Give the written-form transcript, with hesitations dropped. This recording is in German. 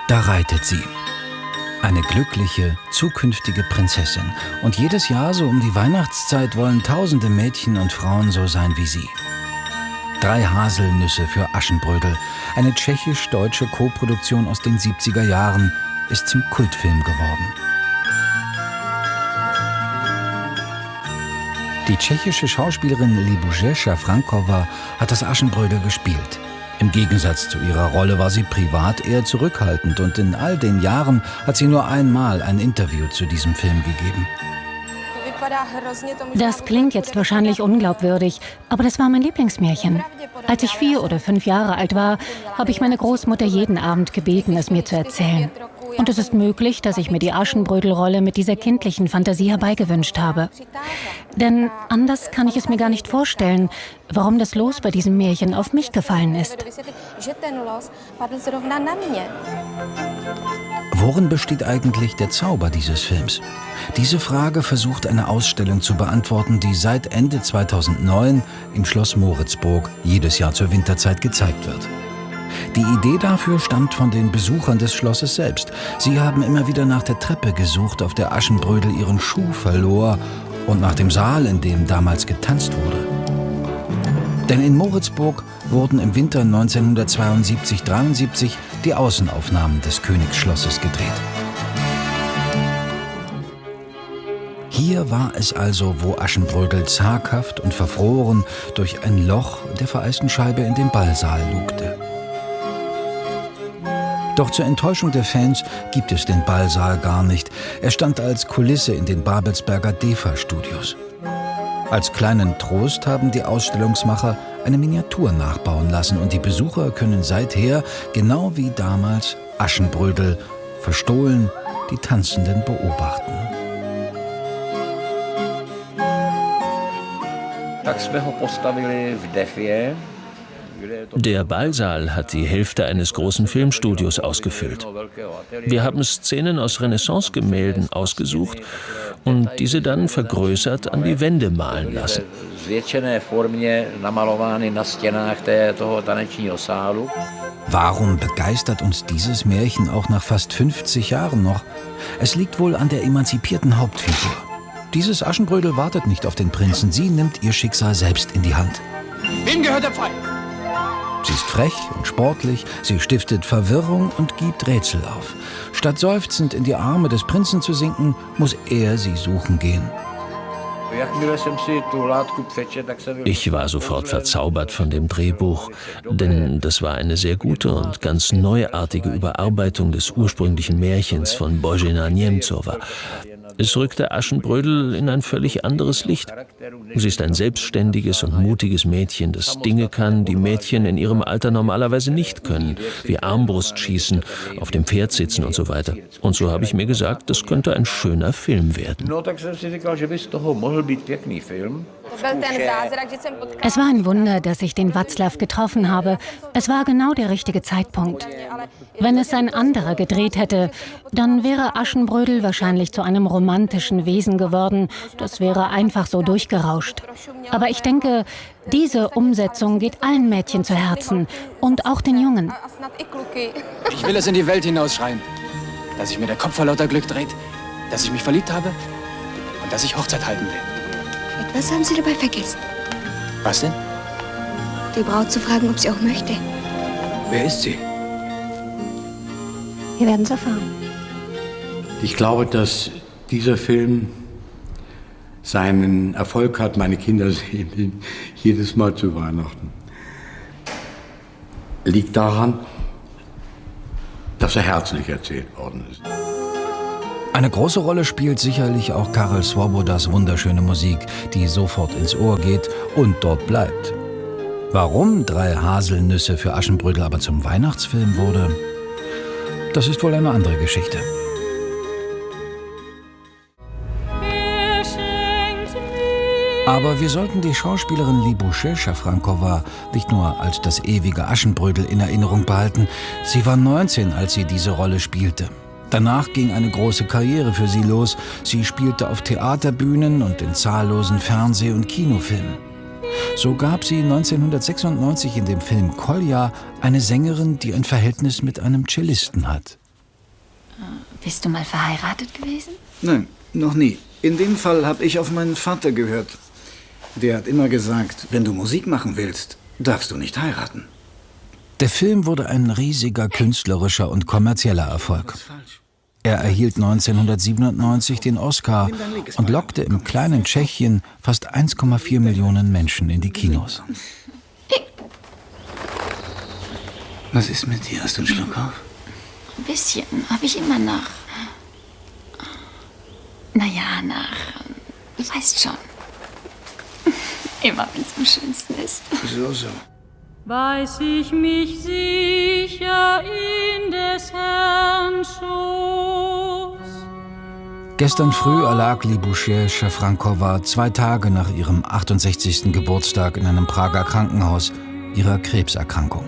Da reitet sie. Eine glückliche, zukünftige Prinzessin. Und jedes Jahr, so um die Weihnachtszeit, wollen tausende Mädchen und Frauen so sein wie sie. 3 Haselnüsse für Aschenbrödel, eine tschechisch-deutsche Koproduktion aus den 70er Jahren, ist zum Kultfilm geworden. Die tschechische Schauspielerin Libouše Šafránková hat das Aschenbrödel gespielt. Im Gegensatz zu ihrer Rolle war sie privat eher zurückhaltend und in all den Jahren hat sie nur einmal ein Interview zu diesem Film gegeben. Das klingt jetzt wahrscheinlich unglaubwürdig, aber das war mein Lieblingsmärchen. Als ich 4 oder 5 Jahre alt war, habe ich meine Großmutter jeden Abend gebeten, es mir zu erzählen. Und es ist möglich, dass ich mir die Aschenbrödel-Rolle mit dieser kindlichen Fantasie herbeigewünscht habe. Denn anders kann ich es mir gar nicht vorstellen, warum das Los bei diesem Märchen auf mich gefallen ist. Worin besteht eigentlich der Zauber dieses Films? Diese Frage versucht eine Ausstellung zu beantworten, die seit Ende 2009 im Schloss Moritzburg jedes Jahr zur Winterzeit gezeigt wird. Die Idee dafür stammt von den Besuchern des Schlosses selbst. Sie haben immer wieder nach der Treppe gesucht, auf der Aschenbrödel ihren Schuh verlor, und nach dem Saal, in dem damals getanzt wurde. Denn in Moritzburg wurden im Winter 1972/73 die Außenaufnahmen des Königsschlosses gedreht. Hier war es also, wo Aschenbrödel zaghaft und verfroren durch ein Loch der vereisten Scheibe in den Ballsaal lugte. Doch zur Enttäuschung der Fans gibt es den Ballsaal gar nicht. Er stand als Kulisse in den Babelsberger DEFA-Studios. Als kleinen Trost haben die Ausstellungsmacher eine Miniatur nachbauen lassen und die Besucher können seither, genau wie damals, Aschenbrödel verstohlen die Tanzenden beobachten. Der Ballsaal hat die Hälfte eines großen Filmstudios ausgefüllt. Wir haben Szenen aus Renaissance-Gemälden ausgesucht und diese dann vergrößert an die Wände malen lassen. Warum begeistert uns dieses Märchen auch nach fast 50 Jahren noch? Es liegt wohl an der emanzipierten Hauptfigur. Dieses Aschenbrödel wartet nicht auf den Prinzen, sie nimmt ihr Schicksal selbst in die Hand. Wem gehört der Pfeil? Sie ist frech und sportlich, sie stiftet Verwirrung und gibt Rätsel auf. Statt seufzend in die Arme des Prinzen zu sinken, muss er sie suchen gehen. Ich war sofort verzaubert von dem Drehbuch, denn das war eine sehr gute und ganz neuartige Überarbeitung des ursprünglichen Märchens von Božena Němcová. Es rückte Aschenbrödel in ein völlig anderes Licht. Sie ist ein selbstständiges und mutiges Mädchen, das Dinge kann, die Mädchen in ihrem Alter normalerweise nicht können, wie Armbrustschießen, auf dem Pferd sitzen und so weiter. Und so habe ich mir gesagt, das könnte ein schöner Film werden. Es war ein Wunder, dass ich den Václav getroffen habe. Es war genau der richtige Zeitpunkt. Wenn es ein anderer gedreht hätte, dann wäre Aschenbrödel wahrscheinlich zu einem romantischen Wesen geworden. Das wäre einfach so durchgerauscht. Aber ich denke, diese Umsetzung geht allen Mädchen zu Herzen und auch den Jungen. Ich will es in die Welt hinausschreien, dass ich mir der Kopf vor lauter Glück dreht, dass ich mich verliebt habe und dass ich Hochzeit halten will. Etwas haben Sie dabei vergessen. Was denn? Die Braut zu fragen, ob sie auch möchte. Wer ist sie? Wir werden es erfahren. Ich glaube, dass dieser Film seinen Erfolg hat. Meine Kinder sehen ihn jedes Mal zu Weihnachten. Liegt daran, dass er herzlich erzählt worden ist. Eine große Rolle spielt sicherlich auch Karel Svobodas wunderschöne Musik, die sofort ins Ohr geht und dort bleibt. Warum 3 Haselnüsse für Aschenbrödel aber zum Weihnachtsfilm wurde, das ist wohl eine andere Geschichte. Aber wir sollten die Schauspielerin Libouše Šafránková nicht nur als das ewige Aschenbrödel in Erinnerung behalten. Sie war 19, als sie diese Rolle spielte. Danach ging eine große Karriere für sie los. Sie spielte auf Theaterbühnen und in zahllosen Fernseh- und Kinofilmen. So gab sie 1996 in dem Film Kolja eine Sängerin, die ein Verhältnis mit einem Cellisten hat. Bist du mal verheiratet gewesen? Nein, noch nie. In dem Fall habe ich auf meinen Vater gehört. Der hat immer gesagt, wenn du Musik machen willst, darfst du nicht heiraten. Der Film wurde ein riesiger künstlerischer und kommerzieller Erfolg. Er erhielt 1997 den Oscar und lockte im kleinen Tschechien fast 1,4 Millionen Menschen in die Kinos. Was ist mit dir? Hast du einen Schluck auf? Ein bisschen. Habe ich immer nach... Du weißt schon. Immer, wenn es am schönsten ist. So. Weiß ich mich sicher in des Herrn Schoß. Gestern früh erlag Libouche Schafrankowa 2 Tage nach ihrem 68. Geburtstag in einem Prager Krankenhaus ihrer Krebserkrankung.